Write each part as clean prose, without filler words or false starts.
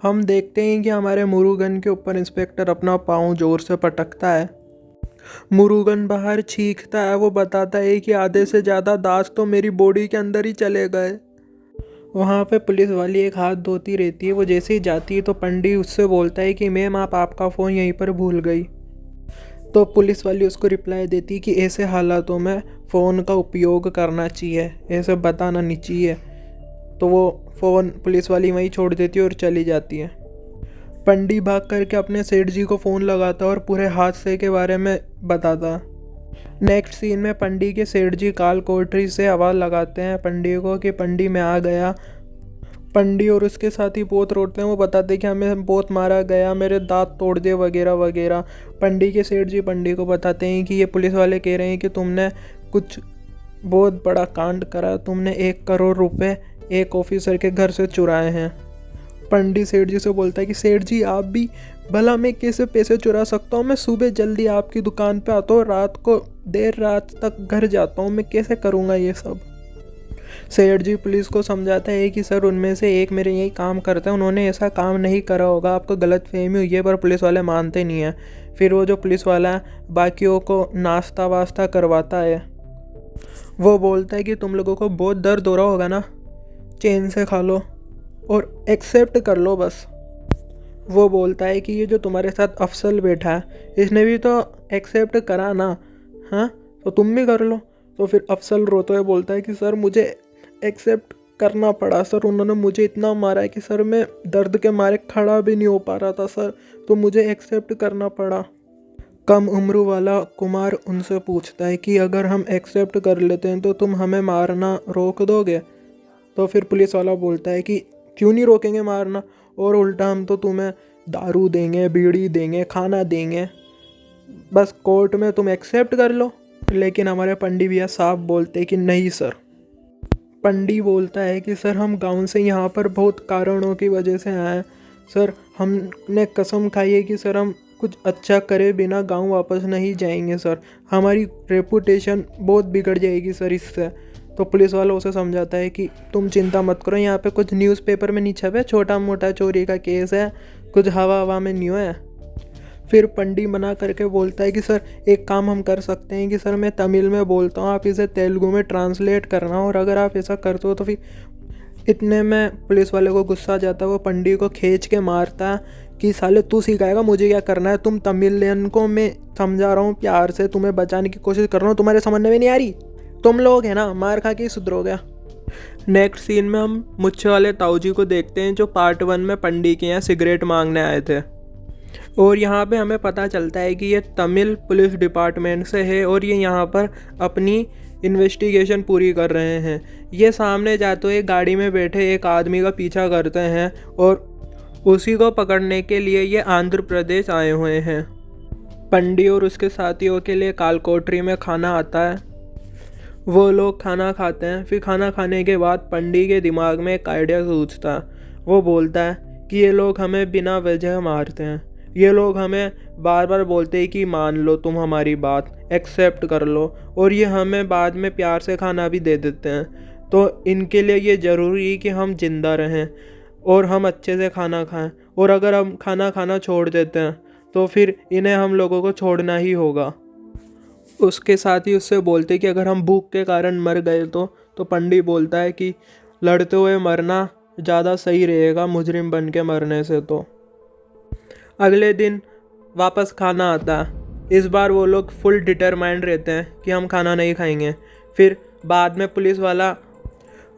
हम देखते हैं कि हमारे मुरुगन के ऊपर इंस्पेक्टर अपना पाँव जोर से पटकता है। मुरुगन बाहर चीखता है। वो बताता है कि आधे से ज़्यादा दांत तो मेरी बॉडी के अंदर ही चले गए। वहाँ पे पुलिस वाली एक हाथ धोती रहती है। वो जैसे ही जाती है तो पंडित उससे बोलता है कि मैम आप आपका फ़ोन यहीं पर भूल गई। तो पुलिस वाली उसको रिप्लाई देती है कि ऐसे हालातों में फ़ोन का उपयोग करना चाहिए, ऐसे बताना नहीं चाहिए। तो वो फ़ोन पुलिस वाली वहीं छोड़ देती है और चली जाती है। पंडित भाग करके अपने सेठ जी को फ़ोन लगाता और पूरे हादसे के बारे में बताता। नेक्स्ट सीन में पंडित के सेठ जी काल कोठरी से आवाज़ लगाते हैं पंडित को कि पंडित मैं आ गया। पंडित और उसके साथी बहुत रोते हैं। वो बताते कि हमें बहुत मारा गया, मेरे दांत तोड़ दिए वगैरह वगैरह। पंडित के सेठ जी पंडित को बताते हैं कि ये पुलिस वाले कह रहे हैं कि तुमने कुछ बहुत बड़ा कांड करा, तुमने 1 करोड़ रुपए एक ऑफिसर के घर से चुराए हैं। पंडित सेठ जी से बोलता है कि सेठ जी आप भी, भला मैं कैसे पैसे चुरा सकता हूँ? मैं सुबह जल्दी आपकी दुकान पे आता हूँ, रात को देर रात तक घर जाता हूँ, मैं कैसे करूँगा ये सब? सेठ जी पुलिस को समझाता है कि सर उनमें से एक मेरे यही काम करते हैं, उन्होंने ऐसा काम नहीं करा होगा, आपको गलतफहमी हुई है। पर पुलिस वाले मानते नहीं हैं। फिर वो जो पुलिस वाला बाकियों को नाश्ता वास्ता करवाता है, वो बोलता है कि तुम लोगों को बहुत दर्द हो रहा होगा ना, चैन से खा लो और एक्सेप्ट कर लो बस। वो बोलता है कि ये जो तुम्हारे साथ अफसल बैठा है इसने भी तो एक्सेप्ट करा ना, हाँ तो तुम भी कर लो। तो फिर अफसल रोते हुए बोलता है कि सर मुझे एक्सेप्ट करना पड़ा सर, उन्होंने मुझे इतना मारा है कि सर मैं दर्द के मारे खड़ा भी नहीं हो पा रहा था सर, तो मुझे एक्सेप्ट करना पड़ा। कम उम्र वाला कुमार उनसे पूछता है कि अगर हम एक्सेप्ट कर लेते हैं तो तुम हमें मारना रोक दोगे? तो फिर पुलिस वाला बोलता है कि क्यों नहीं रोकेंगे मारना, और उल्टा हम तो तुम्हें दारू देंगे, बीड़ी देंगे, खाना देंगे, बस कोर्ट में तुम एक्सेप्ट कर लो। लेकिन हमारे पंडित भैया साहब बोलते हैं कि नहीं सर। पंडित बोलता है कि सर हम गांव से यहाँ पर बहुत कारणों की वजह से आए हैं सर, हमने कसम खाई है कि सर हम कुछ अच्छा करे बिना गांव वापस नहीं जाएंगे सर, हमारी रेपुटेशन बहुत बिगड़ जाएगी सर इससे। तो पुलिस वाला उसे समझाता है कि तुम चिंता मत करो, यहाँ पे कुछ न्यूज़पेपर में नहीं छपे, छोटा मोटा चोरी का केस है, कुछ हवा हवा में नहीं हुआ है। फिर पंडित मना करके बोलता है कि सर एक काम हम कर सकते हैं कि सर मैं तमिल में बोलता हूँ, आप इसे तेलुगु में ट्रांसलेट करना, और अगर आप ऐसा करते हो तो फिर। इतने में पुलिस वाले को गुस्सा आ जाता है। वो पंडित को खींच के मारता कि साले तू सिखाएगा मुझे क्या करना है, तुम तमिलियन को मैं समझा रहा हूँ प्यार से, तुम्हें बचाने की कोशिश कर रहा हूँ, तुम्हारे समझने में नहीं आ रही, तुम लोग है ना मार खा के ही सुधरोगे। नेक्स्ट सीन में हम मुच्छे वाले ताऊ जी को देखते हैं जो पार्ट 1 में पंडित के यहाँ सिगरेट मांगने आए थे। और यहाँ पे हमें पता चलता है कि ये तमिल पुलिस डिपार्टमेंट से है और ये यहाँ पर अपनी इन्वेस्टिगेशन पूरी कर रहे हैं। ये सामने जाते हुए गाड़ी में बैठे एक आदमी का पीछा करते हैं और उसी को पकड़ने के लिए ये आंध्र प्रदेश आए हुए हैं। पंडित और उसके साथियों के लिए कालकोठरी में खाना आता है। वो लोग खाना खाते हैं। फिर खाना खाने के बाद पंडित के दिमाग में एक आइडिया सूझता है। वो बोलता है कि ये लोग हमें बिना वजह मारते हैं, ये लोग हमें बार बार बोलते हैं कि मान लो तुम हमारी बात, एक्सेप्ट कर लो, और ये हमें बाद में प्यार से खाना भी दे देते हैं। तो इनके लिए ये ज़रूरी है कि हम जिंदा रहें और हम अच्छे से खाना खाएं, और अगर हम खाना खाना छोड़ देते हैं तो फिर इन्हें हम लोगों को छोड़ना ही होगा। उसके साथ ही उससे बोलते कि अगर हम भूख के कारण मर गए तो पंडित बोलता है कि लड़ते हुए मरना ज़्यादा सही रहेगा मुजरिम बन के मरने से। तो अगले दिन वापस खाना आता है। इस बार वो लोग फुल डिटरमाइंड रहते हैं कि हम खाना नहीं खाएंगे। फिर बाद में पुलिस वाला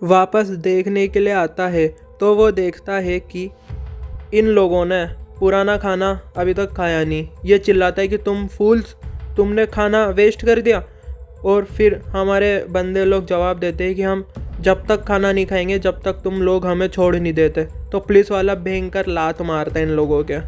वापस देखने के लिए आता है तो वो देखता है कि इन लोगों ने पुराना खाना अभी तक खाया नहीं। ये चिल्लाता है कि तुम फूल्स, तुमने खाना वेस्ट कर दिया। और फिर हमारे बंदे लोग जवाब देते हैं कि हम जब तक खाना नहीं खाएंगे जब तक तुम लोग हमें छोड़ नहीं देते। तो पुलिस वाला भयंकर लात मारता है इन लोगों के।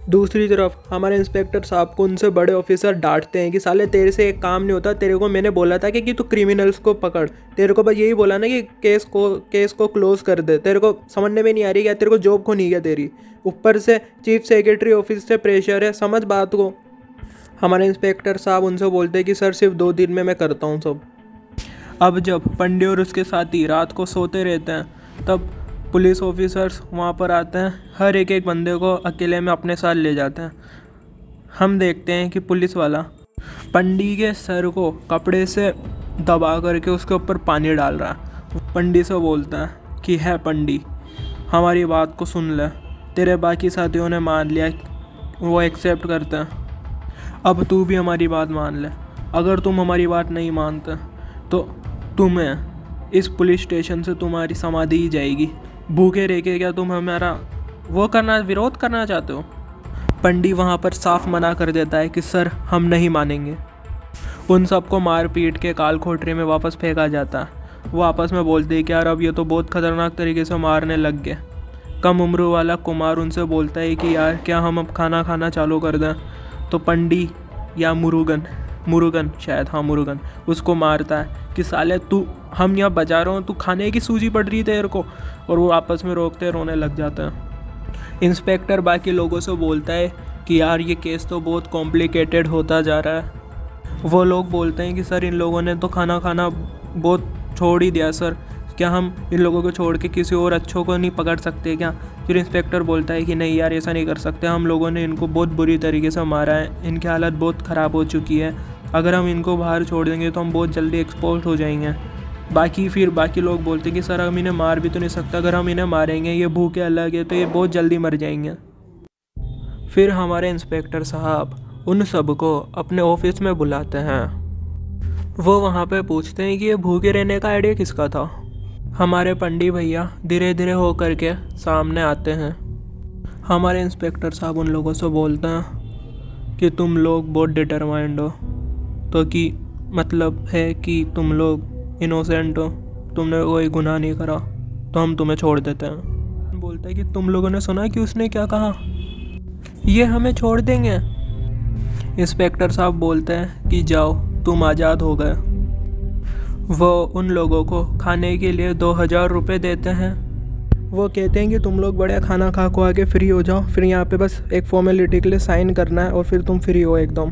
दूसरी तरफ हमारे इंस्पेक्टर साहब को उनसे बड़े ऑफिसर डांटते हैं कि साले तेरे से एक काम नहीं होता, तेरे को मैंने बोला था कि तू क्रिमिनल्स को पकड़, तेरे को बस यही बोला ना कि केस को क्लोज कर दे, तेरे को समझने में नहीं आ रही क्या? तेरे को जॉब को नहीं गया तेरी, ऊपर से चीफ सेक्रेटरी ऑफिस से प्रेशर है, समझ बात को। हमारे इंस्पेक्टर साहब उनसे बोलते हैं कि सर सिर्फ 2 दिन में मैं करता हूँ सब। अब जब पंडित और उसके साथी रात को सोते रहते हैं तब पुलिस ऑफिसर्स वहाँ पर आते हैं, हर एक बंदे को अकेले में अपने साथ ले जाते हैं। हम देखते हैं कि पुलिस वाला पंडी के सर को कपड़े से दबा करके उसके ऊपर पानी डाल रहा है। पंडी से बोलता है कि है पंडी, हमारी बात को सुन ले, तेरे बाकी साथियों ने मान लिया, वो एक्सेप्ट करते हैं, अब तू भी हमारी बात मान ले। अगर तुम हमारी बात नहीं मानते तो तुम्हें इस पुलिस स्टेशन से तुम्हारी समाधि ही जाएगी। भूखे रह के क्या तुम हमारा विरोध करना चाहते हो? पंडी वहाँ पर साफ मना कर देता है कि सर हम नहीं मानेंगे। उन सबको मार पीट के काल कोठरी में वापस फेंका जाता है। वो आपस में बोलते हैं कि यार अब ये तो बहुत खतरनाक तरीके से मारने लग गए। कम उम्र वाला कुमार उनसे बोलता है कि यार क्या हम अब खाना खाना चालू कर दें? तो पंडी या मुरुगन शायद, हाँ मुरुगन, उसको मारता है कि साले तू, हम यहाँ बजा रहे हो, तू खाने की सूजी पड़ रही तेरे को। और वो आपस में रोकते रोने लग जाते हैं। इंस्पेक्टर बाकी लोगों से बोलता है कि यार ये केस तो बहुत कॉम्प्लिकेटेड होता जा रहा है। वो लोग बोलते हैं कि सर इन लोगों ने तो खाना खाना बहुत छोड़ ही दिया सर, क्या हम इन लोगों को छोड़ के किसी और अच्छों को नहीं पकड़ सकते क्या? फिर इंस्पेक्टर बोलता है कि नहीं यार ऐसा नहीं कर सकते, हम लोगों ने इनको बहुत बुरी तरीके से मारा है, इनकी हालत बहुत ख़राब हो चुकी है, अगर हम इनको बाहर छोड़ देंगे तो हम बहुत जल्दी एक्सपोर्ट हो जाएंगे। बाकी लोग बोलते हैं कि सर हम इन्हें मार भी तो नहीं सकते, अगर हम इन्हें मारेंगे, ये भूखे अलग है तो ये बहुत जल्दी मर जाएंगे। फिर हमारे इंस्पेक्टर साहब उन सबको अपने ऑफिस में बुलाते हैं। वो वहाँ पे पूछते हैं कि ये भूखे रहने का आइडिया किसका था? हमारे पंडी भैया धीरे धीरे हो करके सामने आते हैं। हमारे इंस्पेक्टर साहब उन लोगों से बोलते हैं कि तुम लोग बहुत डिटरमाइंड हो, तो कि मतलब है कि तुम लोग इनोसेंट हो, तुमने कोई गुनाह नहीं करा, तो हम तुम्हें छोड़ देते हैं। बोलता है कि तुम लोगों ने सुना कि उसने क्या कहा, ये हमें छोड़ देंगे? इंस्पेक्टर साहब बोलते हैं कि जाओ तुम आज़ाद हो गए। वो उन लोगों को खाने के लिए 2000 रुपये देते हैं। वो कहते हैं कि तुम लोग बढ़िया खाना खा को आके फ्री हो जाओ, फिर यहाँ पे बस एक फॉर्मेलिटी के लिए साइन करना है और फिर तुम फ्री हो एकदम।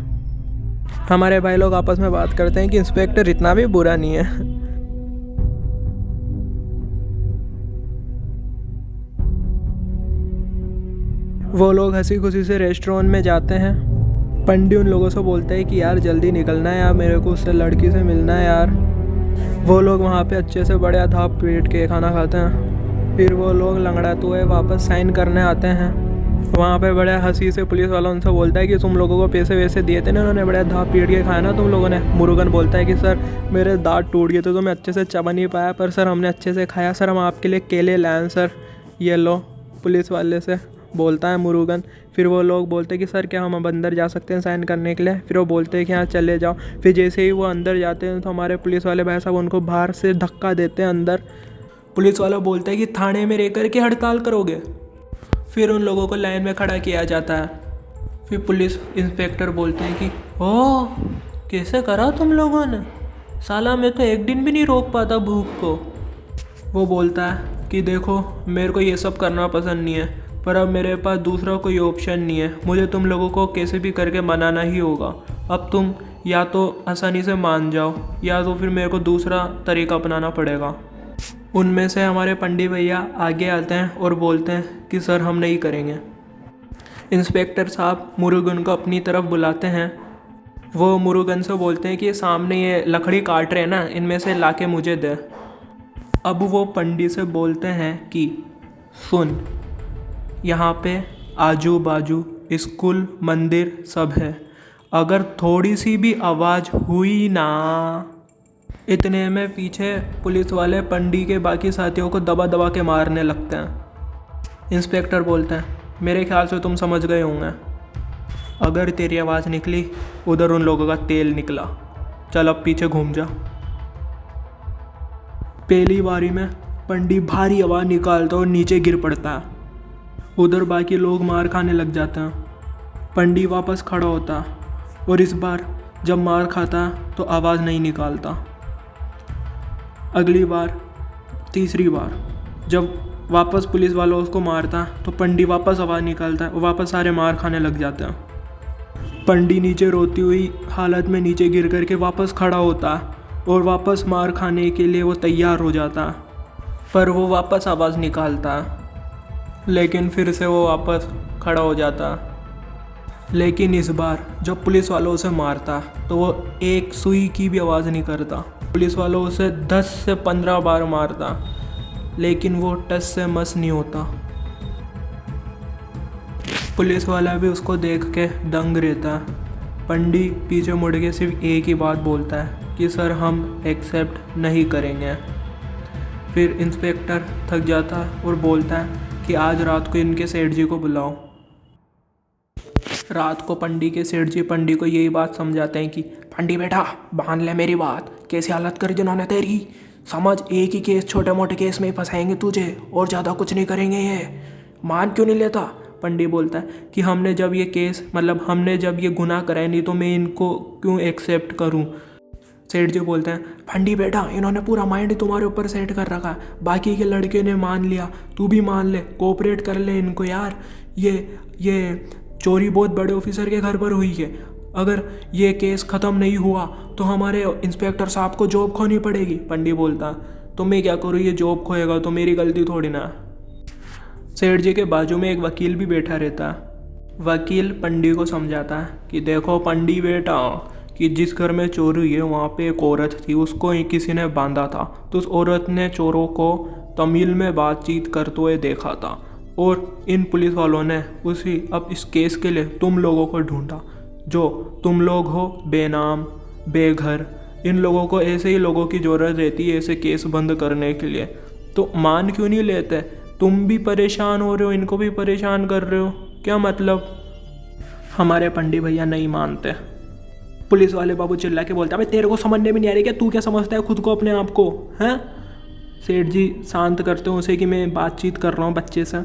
हमारे भाई लोग आपस में बात करते हैं कि इंस्पेक्टर इतना भी बुरा नहीं है। वो लोग हंसी खुशी से रेस्टोरेंट में जाते हैं। पंडी उन लोगों से बोलता है कि यार जल्दी निकलना है यार, मेरे को उससे लड़की से मिलना है यार। वो लोग वहाँ पे अच्छे से बढ़िया धाप पीट के खाना खाते हैं। फिर वो लोग लंगड़ाते हुए वापस साइन करने आते हैं। वहाँ पे बड़े हंसी से पुलिस वाला उनसे बोलता है कि तुम लोगों को पैसे वैसे दिए थे ना, उन्होंने बढ़िया धाप पीट के खाया ना तुम लोगों ने? मुरुगन बोलता है कि सर मेरे दांत टूट गए थे तो मैं अच्छे से चबा नहीं पाया, पर सर हमने अच्छे से खाया, सर हम आपके लिए केले लाए हैं सर, ये लो। पुलिस वाले से बोलता है मुरुगन। फिर वो लोग बोलते हैं कि सर क्या हम अब अंदर जा सकते हैं साइन करने के लिए? फिर वो बोलते हैं कि हाँ चले जाओ। फिर जैसे ही वो अंदर जाते हैं तो हमारे पुलिस वाले भाई साहब उनको बाहर से धक्का देते हैं अंदर। पुलिस वाला बोलता है कि थाने में रह कर के हड़ताल करोगे? फिर उन लोगों को लाइन में खड़ा किया जाता है। फिर पुलिस इंस्पेक्टर बोलते हैं कि ओह कैसे करा तुम लोगों ने, साला मैं तो एक दिन भी नहीं रोक पाता भूख को। वो बोलता है कि देखो मेरे को ये सब करना पसंद नहीं है, पर अब मेरे पास दूसरा कोई ऑप्शन नहीं है, मुझे तुम लोगों को कैसे भी करके मनाना ही होगा। अब तुम या तो आसानी से मान जाओ या तो फिर मेरे को दूसरा तरीका अपनाना पड़ेगा। उनमें से हमारे पंडी भैया आगे आते हैं और बोलते हैं कि सर हम नहीं करेंगे। इंस्पेक्टर साहब मुरुगन को अपनी तरफ बुलाते हैं। वो मुरुगन से बोलते हैं कि ये सामने ये लकड़ी काट रहे हैं ना, इनमें से लाके मुझे दे। अब वो पंडी से बोलते हैं कि सुन, यहाँ पे आजू बाजू स्कूल मंदिर सब है, अगर थोड़ी सी भी आवाज़ हुई ना। इतने में पीछे पुलिस वाले पंडी के बाकी साथियों को दबा दबा के मारने लगते हैं। इंस्पेक्टर बोलते हैं मेरे ख्याल से तुम समझ गए होंगे, अगर तेरी आवाज़ निकली उधर उन लोगों का तेल निकला, चल अब पीछे घूम जा। पहली बारी में पंडी भारी आवाज़ निकालता और नीचे गिर पड़ता है। उधर बाकी लोग मार खाने लग जाते हैं। पंडी वापस खड़ा होता और इस बार जब मार खाता तो आवाज़ नहीं निकालता। अगली बार, तीसरी बार जब वापस पुलिस वाला उसको मारता तो पंडी वापस आवाज़ निकालता है और वापस सारे मार खाने लग जाते हैं। पंडी नीचे रोती हुई हालत में नीचे गिर करके वापस खड़ा होता और वापस मार खाने के लिए वो तैयार हो जाता। पर वो वापस आवाज़ निकालता, लेकिन फिर से वो वापस खड़ा हो जाता। लेकिन इस बार जब पुलिस वालों उसे मारता तो वो एक सुई की भी आवाज़ नहीं करता। पुलिस वालों उसे 10 से 15 बार मारता, लेकिन वो टस से मस नहीं होता। पुलिस वाला भी उसको देख के दंग रहता। पंडित पीछे मुड़ के सिर्फ एक ही बात बोलता है कि सर हम एक्सेप्ट नहीं करेंगे। फिर इंस्पेक्टर थक जाता और बोलता है कि आज रात को इनके सेठ जी को बुलाओ। रात को पंडित के सेठ जी पंडित को यही बात समझाते हैं कि पंडित बेटा मान ले मेरी बात, कैसी हालत करी जिन्होंने तेरी, समझ एक ही केस छोटे मोटे केस में ही फंसाएंगे तुझे और ज़्यादा कुछ नहीं करेंगे, ये मान क्यों नहीं लेता। पंडित बोलता है कि हमने जब ये केस हमने जब ये गुनाह कराए नहीं तो मैं इनको क्यों एक्सेप्ट करूं। सेठ जी बोलते हैं पंडित बेटा इन्होंने पूरा माइंड तुम्हारे ऊपर सेट कर रखा है, बाकी के लड़के ने मान लिया, तू भी मान ले, कोऑपरेट कर ले इनको यार। ये चोरी बहुत बड़े ऑफिसर के घर पर हुई है, अगर ये केस ख़त्म नहीं हुआ तो हमारे इंस्पेक्टर साहब को जॉब खोनी पड़ेगी। पंडित बोलता तो मैं क्या करूँ, ये जॉब खोएगा तो मेरी गलती थोड़ी ना। सेठ जी के बाजू में एक वकील भी बैठा रहता है। वकील पंडित को समझाता है कि देखो पंडित बेटा कि जिस घर में चोरी हुई है वहाँ पे एक औरत थी, उसको ही किसी ने बांधा था, तो उस औरत ने चोरों को तमिल में बातचीत करते हुए देखा था और इन पुलिस वालों ने अब इस केस के लिए तुम लोगों को ढूंढा, जो तुम लोग हो बेनाम बेघर, इन लोगों को ऐसे ही लोगों की ज़रूरत रहती है ऐसे केस बंद करने के लिए, तो मान क्यों नहीं लेते। तुम भी परेशान हो रहे हो, इनको भी परेशान कर रहे हो, क्या मतलब। हमारे पंडित भैया नहीं मानते। पुलिस वाले बाबू चिल्ला के बोलता है तेरे को समझने में नहीं आ रही क्या, तू क्या समझता है खुद को अपने आप को, हैं। सेठ जी शांत करते हैं उसे कि मैं बातचीत कर रहा हूँ बच्चे से।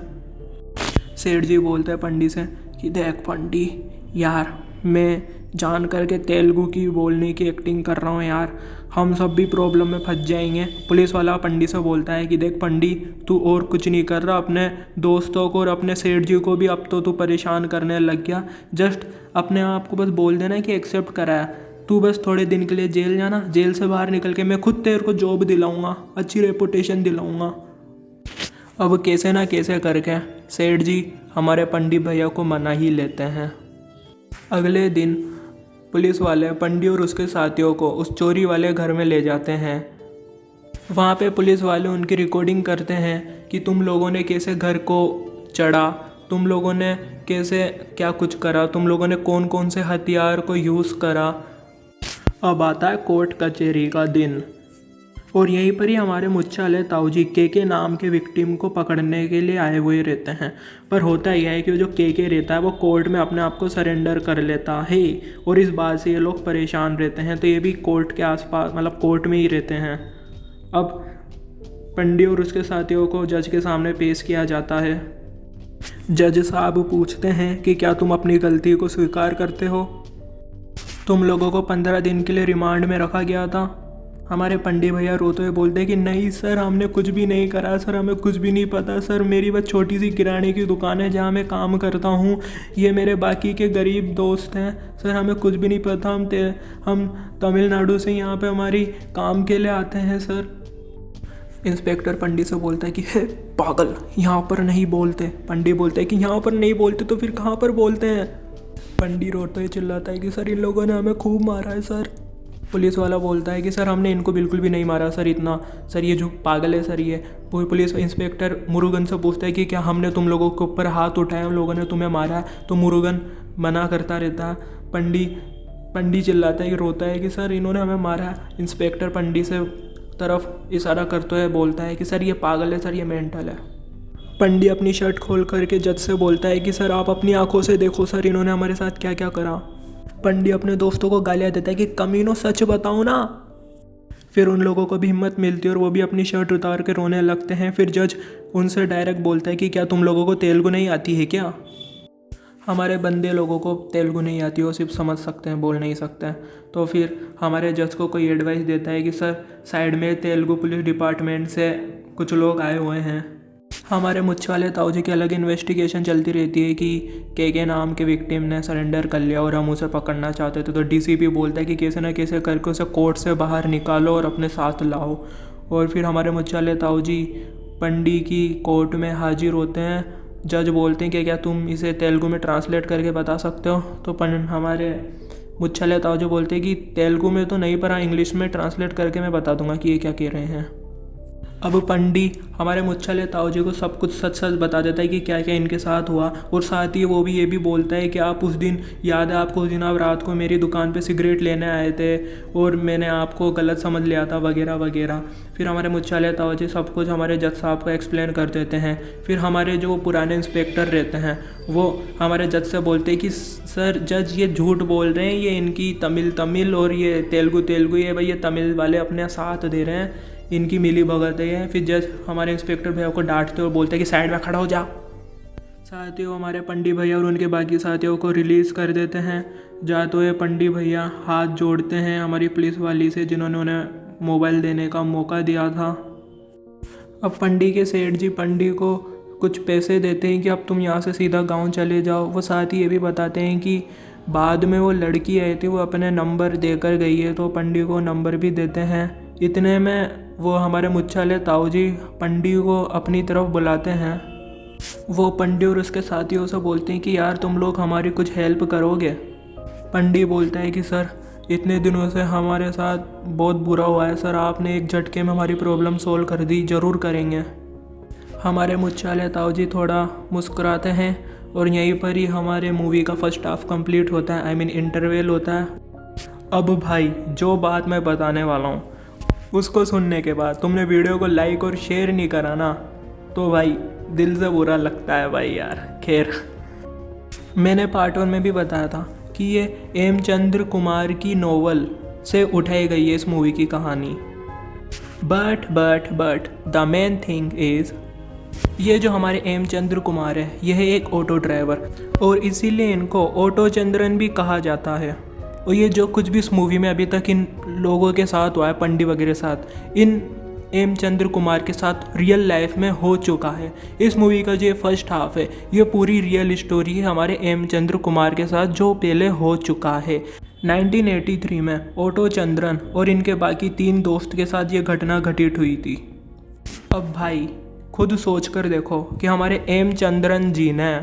सेठ जी बोलते हैं पंडित से कि देख पंडित यार मैं जान करके तेलुगु की बोलने की एक्टिंग कर रहा हूँ यार, हम सब भी प्रॉब्लम में फंस जाएंगे। पुलिस वाला पंडित से बोलता है कि देख पंडित तू और कुछ नहीं कर रहा, अपने दोस्तों को और अपने सेठ जी को भी अब तो तू परेशान करने लग गया। जस्ट अपने आप को बस बोल देना कि एक्सेप्ट कराया, तू बस थोड़े दिन के लिए जेल जाना, जेल से बाहर निकल के मैं खुद तेरे को जॉब दिलाऊंगा, अच्छी रेपुटेशन दिलाऊंगा। अब कैसे ना कैसे करके सेठ जी हमारे पंडित भैया को मना ही लेते हैं। अगले दिन पुलिस वाले पंडित और उसके साथियों को उस चोरी वाले घर में ले जाते हैं। वहाँ पे पुलिस वाले उनकी रिकॉर्डिंग करते हैं कि तुम लोगों ने कैसे घर को चढ़ा, तुम लोगों ने कैसे क्या कुछ करा, तुम लोगों ने कौन कौन से हथियार को यूज़ करा। अब आता है कोर्ट कचहरी का दिन और यहीं पर ही हमारे मुच्छालय ताऊजी के नाम के विक्टिम को पकड़ने के लिए आए हुए रहते हैं। पर होता यह है कि जो के रहता है वो कोर्ट में अपने आप को सरेंडर कर लेता है और इस बात से ये लोग परेशान रहते हैं, तो ये भी कोर्ट के आसपास कोर्ट में ही रहते हैं। अब पंडित और उसके साथियों को जज के सामने पेश किया जाता है। जज साहब पूछते हैं कि क्या तुम अपनी गलती को स्वीकार करते हो, तुम लोगों को 15 दिन के लिए रिमांड में रखा गया था। हमारे पंडित भैया रोते हुए बोलते हैं कि नहीं सर हमने कुछ भी नहीं करा सर, हमें कुछ भी नहीं पता सर, मेरी बस छोटी सी किराने की दुकान है जहाँ मैं काम करता हूँ, ये मेरे बाकी के गरीब दोस्त हैं सर, हमें कुछ भी नहीं पता, हम तमिलनाडु से यहाँ पे हमारी काम के लिए आते हैं सर। इंस्पेक्टर पंडित से बोलता है कि हे पागल यहाँ पर नहीं बोलते। पंडित बोलते हैं कि यहाँ पर नहीं बोलते तो फिर कहाँ पर बोलते हैं। पंडित रोते हुए चिल्लाता है कि सर इन लोगों ने हमें खूब मारा है सर। पुलिस वाला बोलता है कि सर हमने इनको बिल्कुल भी नहीं मारा सर, इतना सर ये जो पागल है सर ये। पुलिस इंस्पेक्टर मुरुगन से पूछता है कि क्या हमने तुम लोगों के ऊपर हाथ उठाया, उन लोगों ने तुम्हें मारा है, तो मुरुगन मना करता रहता है। पंडित चिल्लाता है कि रोता है कि सर इन्होंने हमें मारा है। इंस्पेक्टर पंडित से तरफ इशारा करते हुए बोलता है कि सर ये पागल है सर, ये मेंटल है। पंडित अपनी शर्ट खोल करके जज से बोलता है कि सर आप अपनी आंखों से देखो सर इन्होंने हमारे साथ क्या क्या करा। पंडित अपने दोस्तों को गालियाँ देता है कि कमीनों सच बताओ ना। फिर उन लोगों को भी हिम्मत मिलती है और वो भी अपनी शर्ट उतार के रोने लगते हैं। फिर जज उनसे डायरेक्ट बोलता है कि क्या तुम लोगों को तेलुगु नहीं आती है क्या। हमारे बंदे लोगों को तेलुगु नहीं आती, वो सिर्फ समझ सकते हैं, बोल नहीं सकते हैं। तो फिर हमारे जज को कोई एडवाइस देता है कि सर साइड में तेलुगु पुलिस डिपार्टमेंट से कुछ लोग आए हुए हैं। हमारे मुच्छालय ताऊजी की अलग इन्वेस्टिगेशन चलती रहती है कि के नाम के विक्टिम ने सरेंडर कर लिया और हम उसे पकड़ना चाहते थे। तो डीसीपी बोलता है कि कैसे ना कैसे करके उसे कोर्ट से बाहर निकालो और अपने साथ लाओ। और फिर हमारे मुच्छाले ताऊ जी पंडी की कोर्ट में हाजिर होते हैं। जज बोलते हैं कि क्या तुम इसे तेलुगु में ट्रांसलेट करके बता सकते हो? तो हमारे मुच्छाले ताऊ जी बोलते हैं कि तेलुगु में तो नहीं, पर हाँ इंग्लिश में ट्रांसलेट करके मैं बता दूंगा कि ये क्या कह रहे हैं। अब पंडी हमारे मुच्छाले ताऊ जी को सब कुछ सच सच बता देता है कि क्या क्या इनके साथ हुआ, और साथ ही वो भी ये भी बोलता है कि आप उस दिन, याद है आपको, उस दिन आप रात को मेरी दुकान पे सिगरेट लेने आए थे और मैंने आपको गलत समझ लिया था वगैरह वगैरह। फिर हमारे मुच्छाले ताऊ जी सब कुछ हमारे जज साहब को एक्सप्लेन कर देते हैं। फिर हमारे जो पुराने इंस्पेक्टर रहते हैं वो हमारे जज से बोलते हैं कि सर जज ये झूठ बोल रहे हैं, ये इनकी तमिल और ये तेलुगु ये भाई ये तमिल वाले अपने साथ दे रहे हैं, इनकी मिली भगत है। फिर जज हमारे इंस्पेक्टर भैया को डांटते और बोलते हैं कि साइड में खड़ा हो जा। साथियों हमारे पंडी भैया और उनके बाकी साथियों को रिलीज़ कर देते हैं। जाते हुए पंडी भैया हाथ जोड़ते हैं हमारी पुलिस वाली से जिन्होंने उन्हें मोबाइल देने का मौका दिया था। अब पंडी के सेठ जी पंडी को कुछ पैसे देते हैं कि अब तुम यहाँ से सीधा गांव चले जाओ। वो साथ ही ये भी बताते हैं कि बाद में वो लड़की आई थी, वो अपने नंबर देकर गई है, तो पंडी को नंबर भी देते हैं। इतने में वो हमारे मुच्छाले ताऊ जी पंडी को अपनी तरफ बुलाते हैं। वो पंडी और उसके साथियों से बोलते हैं कि यार तुम लोग हमारी कुछ हेल्प करोगे? पंडी बोलता है कि सर इतने दिनों से हमारे साथ बहुत बुरा हुआ है सर, आपने एक झटके में हमारी प्रॉब्लम सोल्व कर दी, ज़रूर करेंगे। हमारे मुच्छाले ताऊ जी थोड़ा मुस्कुराते हैं और यहीं पर ही हमारे मूवी का फर्स्ट हाफ कंप्लीट होता है, इंटरवल होता है। अब भाई जो बात मैं बताने वाला हूँ उसको सुनने के बाद तुमने वीडियो को लाइक और शेयर नहीं करा ना, तो भाई दिल से बुरा लगता है भाई यार। खैर, मैंने पार्ट 1 में भी बताया था कि ये एम चंद्र कुमार की नोवेल से उठाई गई है इस मूवी की कहानी। But the main thing is, ये जो हमारे एम चंद्र कुमार है यह है एक ऑटो ड्राइवर, और इसीलिए इनको ऑटो चंद्रन भी कहा जाता है। और ये जो कुछ भी इस मूवी में अभी तक इन लोगों के साथ हुआ है, पंडी वगैरह साथ, इन एम चंद्र कुमार के साथ रियल लाइफ में हो चुका है। इस मूवी का जो ये फर्स्ट हाफ है ये पूरी रियल स्टोरी है हमारे एम चंद्र कुमार के साथ जो पहले हो चुका है। 1983 में ऑटो चंद्रन और इनके बाकी 3 दोस्त के साथ ये घटना घटित हुई थी। अब भाई खुद सोच कर देखो कि हमारे एम चंद्रन जी ने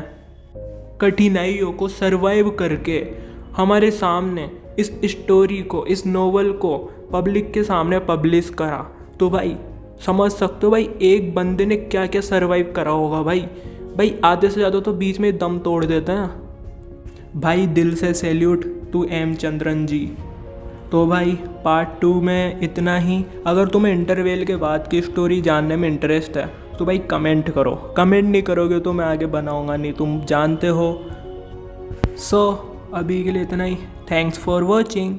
कठिनाइयों को सरवाइव करके हमारे सामने इस स्टोरी को, इस नोवेल को पब्लिक के सामने पब्लिश करा, तो भाई समझ सकते हो भाई एक बंदे ने क्या क्या सरवाइव करा होगा। भाई आधे से ज़्यादा तो बीच में दम तोड़ देते हैं। भाई दिल से सैल्यूट टू एम चंद्रन जी। तो भाई पार्ट 2 में इतना ही। अगर तुम्हें इंटरवल के बाद की स्टोरी जानने में इंटरेस्ट है तो भाई कमेंट करो। कमेंट नहीं करोगे तो मैं आगे बनाऊंगा नहीं, तुम जानते हो। सो अभी के लिए इतना ही। Thanks for watching.